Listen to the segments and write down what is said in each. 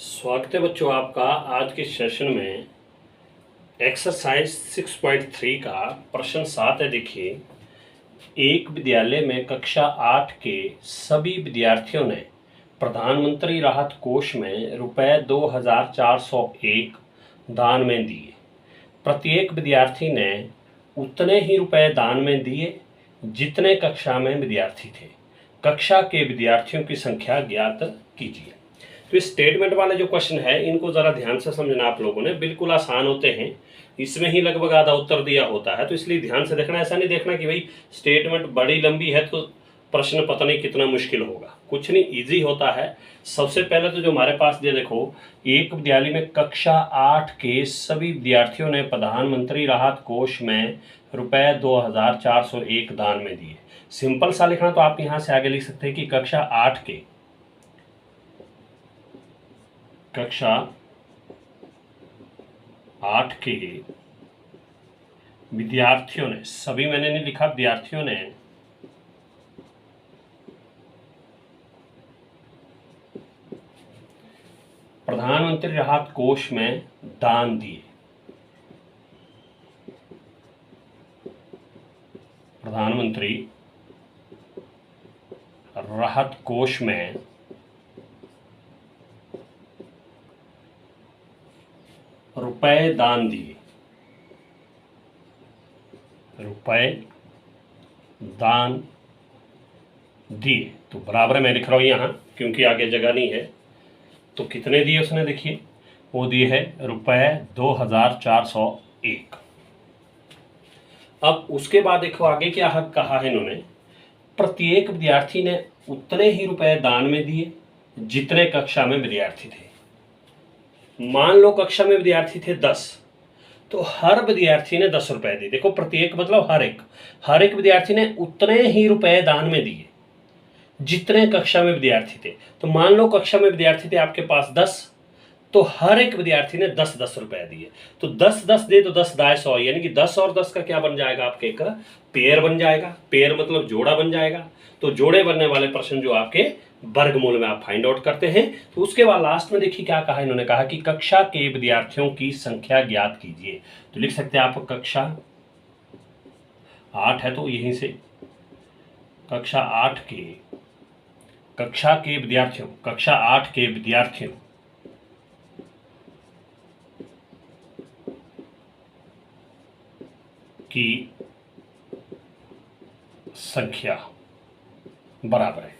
स्वागत है बच्चों आपका आज के सेशन में। एक्सरसाइज 6.3 का प्रश्न 7 है। देखिए, एक विद्यालय में कक्षा 8 के सभी विद्यार्थियों ने प्रधानमंत्री राहत कोष में रुपए 2401 दान में दिए। प्रत्येक विद्यार्थी ने उतने ही रुपए दान में दिए जितने कक्षा में विद्यार्थी थे। कक्षा के विद्यार्थियों की संख्या ज्ञात कीजिए। तो इस स्टेटमेंट वाले जो क्वेश्चन है इनको ज़रा ध्यान से समझना आप लोगों ने, बिल्कुल आसान होते हैं। इसमें ही लगभग आधा उत्तर दिया होता है, तो इसलिए ध्यान से देखना। ऐसा नहीं देखना कि भाई स्टेटमेंट बड़ी लंबी है तो प्रश्न पता नहीं कितना मुश्किल होगा, कुछ नहीं, इजी होता है। सबसे पहले तो जो हमारे पास ये देखो, एक विद्यालय में कक्षा 8 के सभी विद्यार्थियों ने प्रधानमंत्री राहत कोष में रुपए 2401 दान में दिए। सिंपल सा लिखना तो आप यहाँ से आगे लिख सकते हैं कि कक्षा 8 के विद्यार्थियों ने, सभी मैंने नहीं लिखा, विद्यार्थियों ने प्रधानमंत्री राहत कोष में दान दिए। प्रधानमंत्री राहत कोष में रुपए दान दिए। रुपए दान दिए तो बराबर मैं लिख रहा हूं यहां क्योंकि आगे जगह नहीं है। तो कितने दिए उसने, देखिए वो दिए है रुपए 2401। अब उसके बाद देखो आगे क्या कहा है इन्होंने, प्रत्येक विद्यार्थी ने उतने ही रुपए दान में दिए जितने कक्षा में विद्यार्थी थे। मान लो कक्षा में विद्यार्थी थे 10, तो हर विद्यार्थी ने 10 रुपए दिए। देखो प्रत्येक मतलब हर एक विद्यार्थी ने उतने ही रुपए दान में दिए जितने कक्षा में विद्यार्थी थे। तो मान लो कक्षा में विद्यार्थी थे आपके पास 10, तो हर एक विद्यार्थी ने 10-10 रुपए दिए। तो 10-10 दे तो 10 दाए 100, यानी कि 10 और 10 का क्या बन जाएगा, आपके एक पेयर बन जाएगा। पेयर मतलब जोड़ा बन जाएगा। तो जोड़े बनने वाले प्रश्न जो आपके वर्गमूल में आप फाइंड आउट करते हैं। तो उसके बाद लास्ट में देखिए क्या कहा इन्होंने, कहा कि कक्षा के विद्यार्थियों की संख्या ज्ञात कीजिए। तो लिख सकते हैं आप, कक्षा 8 है तो यहीं से कक्षा 8 के विद्यार्थियों की संख्या बराबर है।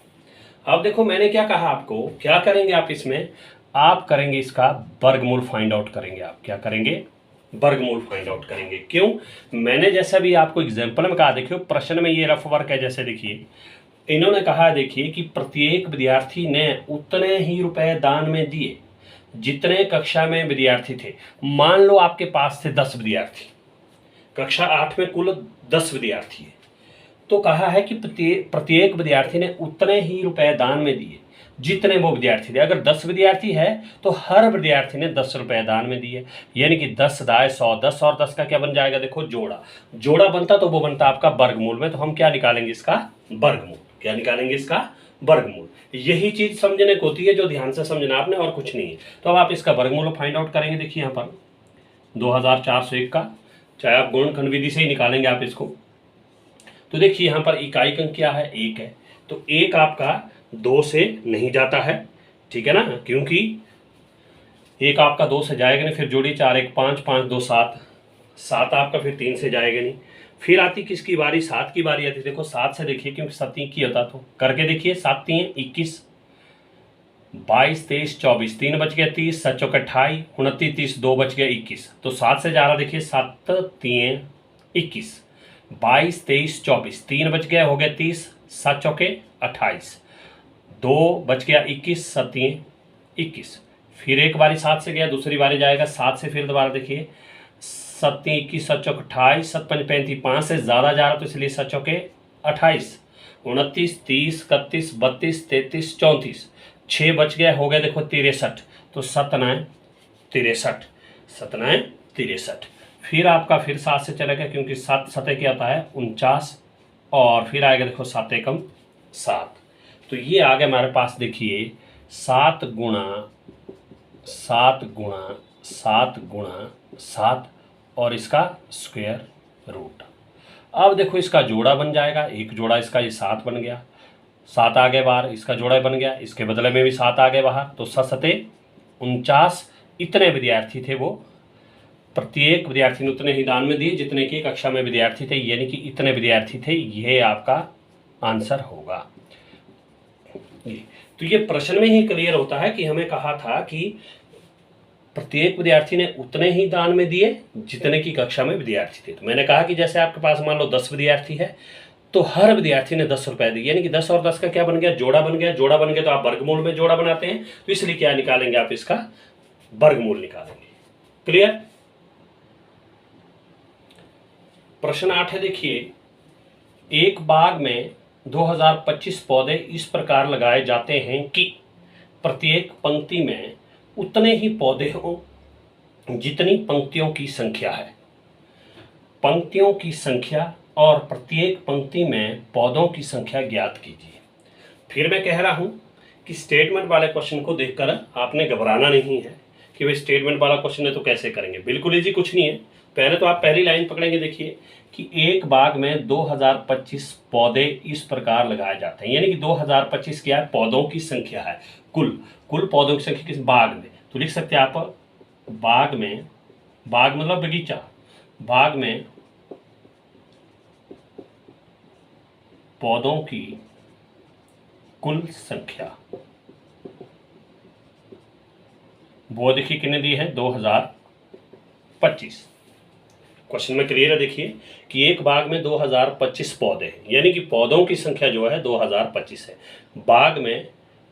अब देखो मैंने क्या कहा आपको, क्या करेंगे आप इसमें, आप करेंगे इसका वर्गमूल फाइंड आउट करेंगे। आप क्या करेंगे, वर्गमूल फाइंड आउट करेंगे। क्यों, मैंने जैसा भी आपको एग्जांपल में कहा, देखिए प्रश्न में ये रफ वर्क है। जैसे देखिए इन्होंने कहा, देखिए कि प्रत्येक विद्यार्थी ने उतने ही रुपए दान में दिए जितने कक्षा में विद्यार्थी थे। मान लो आपके पास थे 10 विद्यार्थी, कक्षा 8 में कुल 10 विद्यार्थी है, तो कहा है कि प्रत्येक विद्यार्थी ने उतने ही रुपए दान में दिए जितने वो विद्यार्थी थे। अगर 10 विद्यार्थी है तो हर विद्यार्थी ने 10 रुपए दान में दिए, यानी कि 10 दाए 100, 10 और 10 का क्या बन जाएगा, देखो जोड़ा बनता तो वो बनता आपका वर्गमूल में। तो हम क्या निकालेंगे, इसका वर्गमूल। क्या निकालेंगे, इसका वर्गमूल। यही चीज समझने को होती है, जो ध्यान से समझना आपने, और कुछ नहीं है। तो अब आप इसका वर्गमूल फाइंड आउट करेंगे। देखिए यहाँ पर 2401 का, चाहे आप गुणनखंड विधि से ही निकालेंगे आप इसको। तो देखिए यहाँ पर इकाई अंक क्या है, 1 है। तो 1 आपका 2 से नहीं जाता है, ठीक है ना, क्योंकि 1 आपका 2 से जाएगा नहीं। फिर जोड़ी 4 1 5 5 2 7, 7 आपका फिर 3 से जाएगा नहीं। फिर आती किसकी बारी, 7 की बारी आती। देखो 7 से देखिए, क्योंकि 7 की होता, तो करके देखिए। 7 3 21, 22 23 24, 3 बच गया 30, 7 चौके 28, 29 30, 2 बच गया 21। तो 7 से जा रहा, देखिए 7 3 21, 22 23 24, 3 बच गया, हो गया 30, 7 चौके 28, 2 बच गया 21, 7 3 21। फिर एक बारी 7 से गया, दूसरी बारी जाएगा 7 से, फिर दोबारा देखिए 7 3 21, 7 चौके 28, 7 5 35, 5 से ज़्यादा जा रहा तो इसलिए 7 चौके 28, 29 30 31 32 33 34, 6 बच गया, हो गया देखो 63। तो 7 9 63, 7 9 63। फिर आपका फिर 7 से चलेगा, क्योंकि 7 7 क्या आता है 49, और फिर आएगा देखो 7 एकम 7। तो ये आ गया हमारे पास, देखिए 7 गुणा 7 और इसका स्क्वायर रूट। अब देखो इसका जोड़ा बन जाएगा, एक जोड़ा इसका ये 7 बन गया, 7 आ गए बाहर, इसका जोड़ा बन गया, इसके बदले में भी 7 आ गए बाहर, तो 49 इतने विद्यार्थी थे वो, प्रत्येक विद्यार्थी ने उतने ही दान में दिए जितने की कक्षा में विद्यार्थी थे, यानी कि इतने विद्यार्थी थे, यह आपका आंसर होगा। तो ये प्रश्न में ही क्लियर होता है कि हमें कहा था कि प्रत्येक विद्यार्थी ने उतने ही दान में दिए जितने की कक्षा में विद्यार्थी थे। तो मैंने कहा कि जैसे आपके पास मान लो 10 विद्यार्थी है तो हर विद्यार्थी ने 10 रुपए दिए, यानी कि 10 और 10 का क्या बन गया, जोड़ा बन गया। जोड़ा बन गया तो आप वर्गमूल में जोड़ा बनाते हैं, तो इसलिए क्या निकालेंगे आप, इसका वर्गमूल निकालेंगे। क्लियर। प्रश्न 8 है, देखिए, एक बाग में 2025 पौधे इस प्रकार लगाए जाते हैं कि प्रत्येक पंक्ति में उतने ही पौधे हों जितनी पंक्तियों की संख्या है। पंक्तियों की संख्या और प्रत्येक पंक्ति में पौधों की संख्या ज्ञात कीजिए। फिर मैं कह रहा हूं कि स्टेटमेंट वाले क्वेश्चन को देखकर आपने घबराना नहीं है कि भाई स्टेटमेंट वाला क्वेश्चन है तो कैसे करेंगे। बिल्कुल इजी कुछ नहीं है। पहले तो आप पहली लाइन पकड़ेंगे, देखिए कि एक बाग में 2025 पौधे इस प्रकार लगाए जाते हैं, यानी कि 2025 क्या है, पौधों की संख्या है, कुल पौधों की संख्या किस बाग में। तो लिख सकते हैं आप बाग में, बाग मतलब बगीचा, बाग में पौधों की कुल संख्या, वो देखिए कितने दी है, 2025। क्वेश्चन में क्लियर है, देखिए कि एक बाग में 2025 पौधे हैं, यानी कि पौधों की संख्या जो है 2025 है। बाग में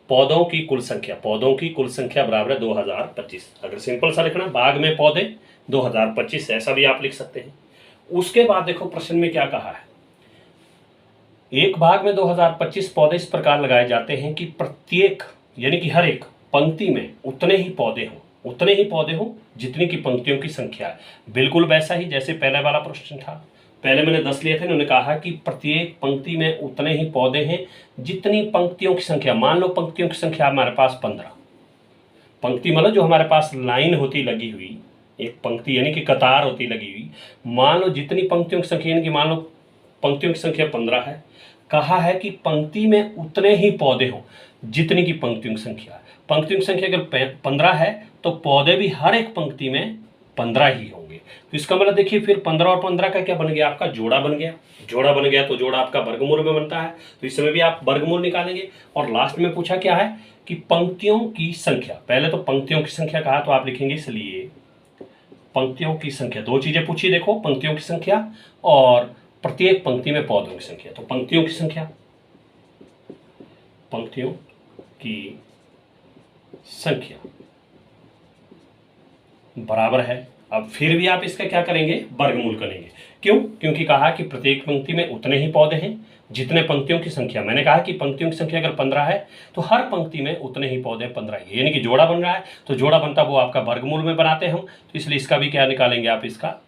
पौधों की कुल संख्या, पौधों की कुल संख्या बराबर है 2025। अगर सिंपल सा लिखना, बाग में पौधे 2025, ऐसा भी आप लिख सकते हैं। उसके बाद देखो प्रश्न में क्या कहा है, एक बाग में 2025 पौधे इस प्रकार लगाए जाते हैं कि प्रत्येक, यानी कि हर एक पंक्ति में उतने ही पौधे हों जितनी की पंक्तियों की संख्या है। बिल्कुल वैसा ही जैसे पहले वाला प्रश्न था, पहले मैंने 10 लिए थे, उन्होंने कहा कि प्रत्येक पंक्ति में उतने ही पौधे हैं जितनी पंक्तियों की संख्या। मान लो पंक्तियों की संख्या हमारे पास 15, पंक्ति मतलब जो हमारे पास लाइन होती लगी हुई, एक पंक्ति यानी कि कतार होती लगी हुई, मान लो जितनी पंक्तियों की संख्या, यानी कि मान लो पंक्तियों की संख्या 15 है, कहा है कि पंक्ति में उतने ही पौधे हों जितनी की पंक्तियों की संख्या। पंक्तियों की संख्या अगर 15 है तो पौधे भी हर एक पंक्ति में 15 ही होंगे। तो इसका मतलब देखिए फिर 15 और 15 का क्या बन गया, आपका जोड़ा बन गया। जोड़ा बन गया तो जोड़ा आपका वर्गमूल में बनता है, तो इस समय भी आप वर्गमूल निकालेंगे। और लास्ट में पूछा क्या है कि पंक्तियों की संख्या, पहले तो पंक्तियों की संख्या कहा तो आप लिखेंगे, इसलिए पंक्तियों की संख्या, दो चीजें पूछी देखो, पंक्तियों की संख्या और प्रत्येक पंक्ति में पौधों की संख्या। तो पंक्तियों की संख्या, पंक्तियों की संख्या बराबर है, अब फिर भी आप इसका क्या करेंगे, वर्गमूल करेंगे। क्यों, क्योंकि कहा कि प्रत्येक पंक्ति में उतने ही पौधे हैं जितने पंक्तियों की संख्या। मैंने कहा कि पंक्तियों की संख्या अगर 15 है तो हर पंक्ति में उतने ही पौधे 15 ही, यानी कि जोड़ा बन रहा है, तो जोड़ा बनता वो आपका वर्गमूल में बनाते हम, तो इसलिए इसका भी क्या निकालेंगे आप, इसका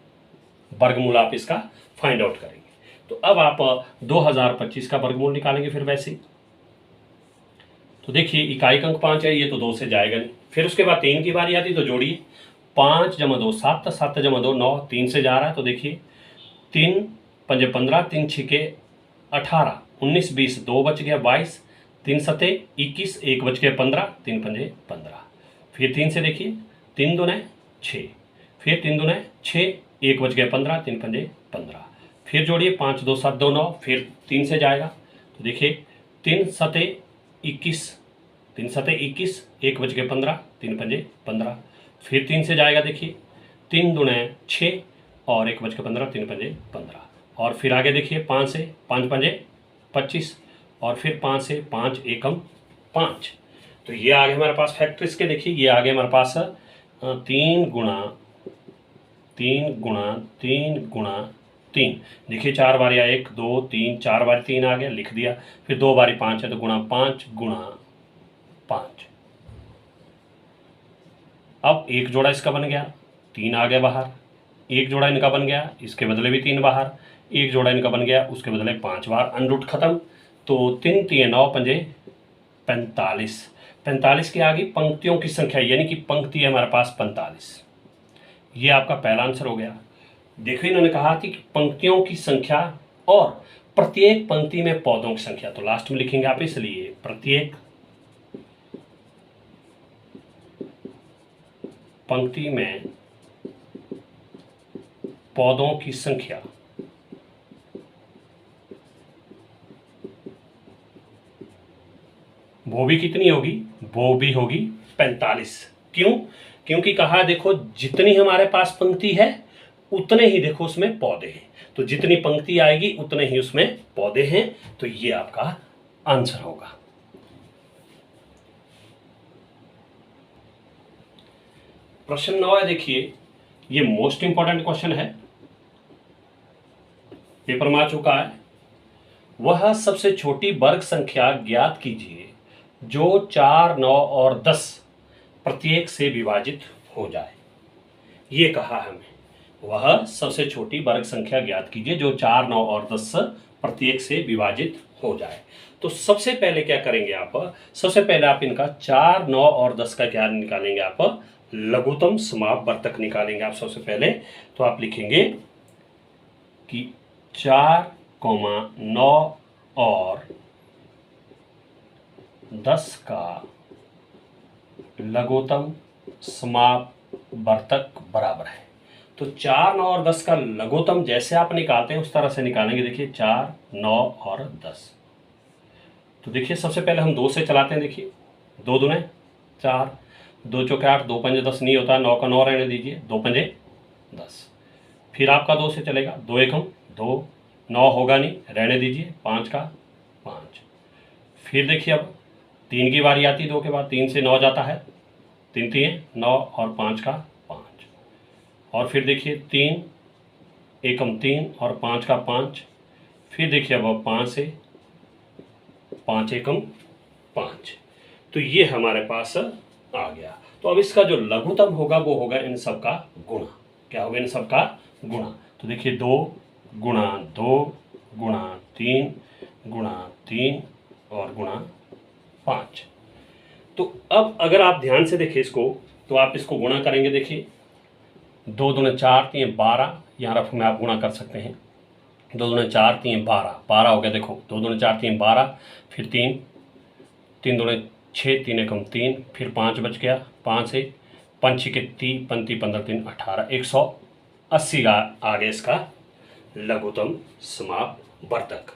वर्गमूल आप इसका फाइंड आउट करेंगे। तो अब आप 2025 का वर्गमूल निकालेंगे फिर वैसे ही। तो देखिए इकाई अंक 5 है, ये तो 2 से जाएगा नहीं। फिर उसके बाद 3 की बारी आती, तो जोड़िए, 5 × 2 7, 7 × 2 9, 3 से जा रहा है, तो देखिए 3 × 5 15, 3 × 6 18, 19 20, 2 बच गया 22, 3 × 7 21, 1 बच गया 15, 3 × 5 15। फिर 3 से देखिए, 3 × 2 6, फिर 3 × 2 6, 1 बच गया 15, 3 × 5 15। फिर जोड़िए, 5 2 7 2 9, फिर 3 से जाएगा, तो देखिए 3 7 21, 3 7 21, 1 बच गया 15, 3 × 5 15। फिर 3 से जाएगा, देखिए 3 2 6 और 1 बच गया 15, 3 × 5 15। और फिर आगे देखिए 5 से 5 5 25 और फिर 5 से 5 एकम 5। तो ये आ गए हमारे पास फैक्टर्स के, देखिए ये आ गए हमारे पास 3 × 3 देखिए 4 बार या 1 2 3 4 बार 3 आ गया, लिख दिया। फिर 2 बारी 5 है तो गुणा 5 × 5। अब एक जोड़ा इसका बन गया, 3 आ गया बाहर, एक जोड़ा इनका बन गया, इसके बदले भी 3 बाहर, एक जोड़ा इनका बन गया, उसके बदले 5 बार, अनरूट खत्म। तो 3 3 9 5 45, 45 के आगे पंक्तियों की संख्या, यानी कि पंक्ति है हमारे पास 45। ये आपका पहला आंसर हो गया। देखो इन्होंने कहा थी कि पंक्तियों की संख्या और प्रत्येक पंक्ति में पौधों की संख्या, तो लास्ट में लिखेंगे आप इसलिए प्रत्येक पंक्ति में पौधों की संख्या वो भी कितनी होगी, वो भी होगी 45। क्यों? क्योंकि कहा देखो जितनी हमारे पास पंक्ति है उतने ही देखो उसमें पौधे हैं, तो जितनी पंक्ति आएगी उतने ही उसमें पौधे हैं, तो ये आपका आंसर होगा। प्रश्न 9 है, देखिए ये मोस्ट इंपॉर्टेंट क्वेश्चन है, पेपर में आ चुका है। वह सबसे छोटी वर्ग संख्या ज्ञात कीजिए जो 4, 9 और 10 प्रत्येक से विभाजित हो जाए। ये कहा हमें, वह सबसे छोटी वर्ग संख्या ज्ञात कीजिए जो 4, 9 और 10 प्रत्येक से विभाजित हो जाए। तो सबसे पहले क्या करेंगे आप, सबसे पहले आप इनका 4, 9 और 10 का क्या निकालेंगे, आप लघुत्तम समापवर्तक निकालेंगे आप सबसे पहले। तो आप लिखेंगे कि 4, 9 और 10 का लघुत्तम समापवर्तक बराबर है। तो 4, 9 और 10 का लघुत्तम जैसे आप निकालते हैं उस तरह से निकालेंगे। देखिए 4, 9 और 10, तो देखिए सबसे पहले हम 2 से चलाते हैं। देखिए 2 दूने 4, 2 चौके 8, 2 पंजे 10 नहीं होता, 9 का 9 रहने दीजिए, 2 पंजे 10। फिर आपका 2 से चलेगा, 2 एकम 2, 9 होगा नहीं, रहने दीजिए, 5 का 5। फिर देखिए अब 3 की बारी आती है, 2 के बाद 3 से 9 जाता है, 3 3 9 और 5 का 5। और फिर देखिए 3 एकम 3 और 5 का 5। फिर देखिए अब 5 से 5 एकम 5। तो ये हमारे पास आ गया। तो अब इसका जो लघुत्तम होगा वो होगा इन सब का गुणा। क्या होगा, इन सब का गुणा। तो देखिए 2 गुणा 2 गुणा 3 गुणा 3 और गुणा 5। तो अब अगर आप ध्यान से देखें इसको, तो आप इसको गुणा करेंगे। देखिए 2 दूने 4 3 12, यहाँ रफ में आप गुणा कर सकते हैं। 2 दूने 4 3 12, 12 हो गया। देखो 2 दूने 4 3 12, फिर 3 3 दूने 6, 3 एकम 3, फिर 5 बच गया, 5 से 5 के 30, 35 15 3 18, 180 आ गया इसका लघुत्तम समापवर्तक।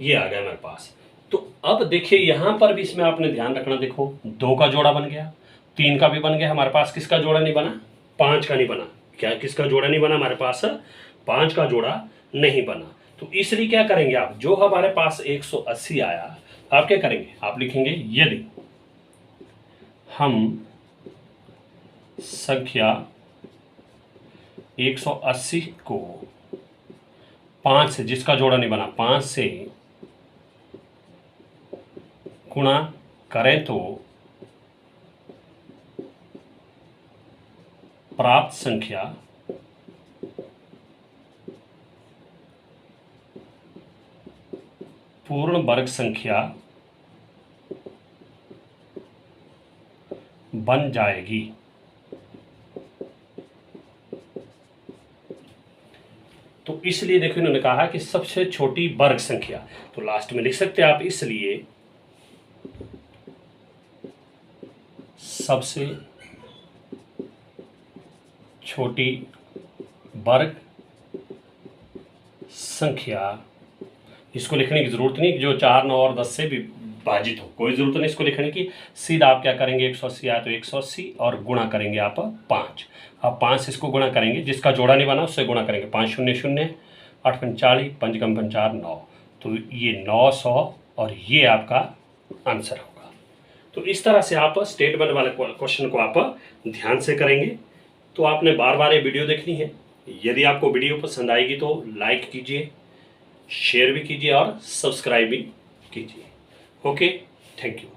ये आ गया मेरे पास। तो अब देखिए यहाँ पर भी इसमें आपने ध्यान रखना। देखो 2 का जोड़ा बन गया, 3 का भी बन गया, हमारे पास किसका जोड़ा नहीं बना, 5 का नहीं बना। क्या किसका जोड़ा नहीं बना, हमारे पास 5 का जोड़ा नहीं बना। तो इसलिए क्या करेंगे आप, जो हमारे पास 180 आया, आप क्या करेंगे, आप लिखेंगे यदि हम संख्या 180 को 5 से, जिसका जोड़ा नहीं बना, 5 से गुणा करें तो प्राप्त संख्या पूर्ण वर्ग संख्या बन जाएगी। तो इसलिए देखो इन्होंने कहा कि सबसे छोटी वर्ग संख्या, तो लास्ट में लिख सकते हैं आप इसलिए सबसे छोटी वर्ग संख्या, इसको लिखने की जरूरत नहीं कि जो 4, 9 और 10 से विभाजित हो, कोई जरूरत नहीं इसको लिखने की। सीधा आप क्या करेंगे, 180 आया तो 180 और गुणा करेंगे आप 5। अब 5 से इसको गुणा करेंगे, जिसका जोड़ा नहीं बना उससे गुणा करेंगे। 5 0 0, 8 45, 5 कम 5 4 9, तो ये 900 और ये आपका आंसर होगा। तो इस तरह से आप स्टेटमेंट वाले क्वेश्चन को आप ध्यान से करेंगे। तो आपने बार बार ये वीडियो देखनी है। यदि आपको वीडियो पसंद आएगी तो लाइक कीजिए, शेयर भी कीजिए और सब्सक्राइब भी कीजिए। Okay, thank you.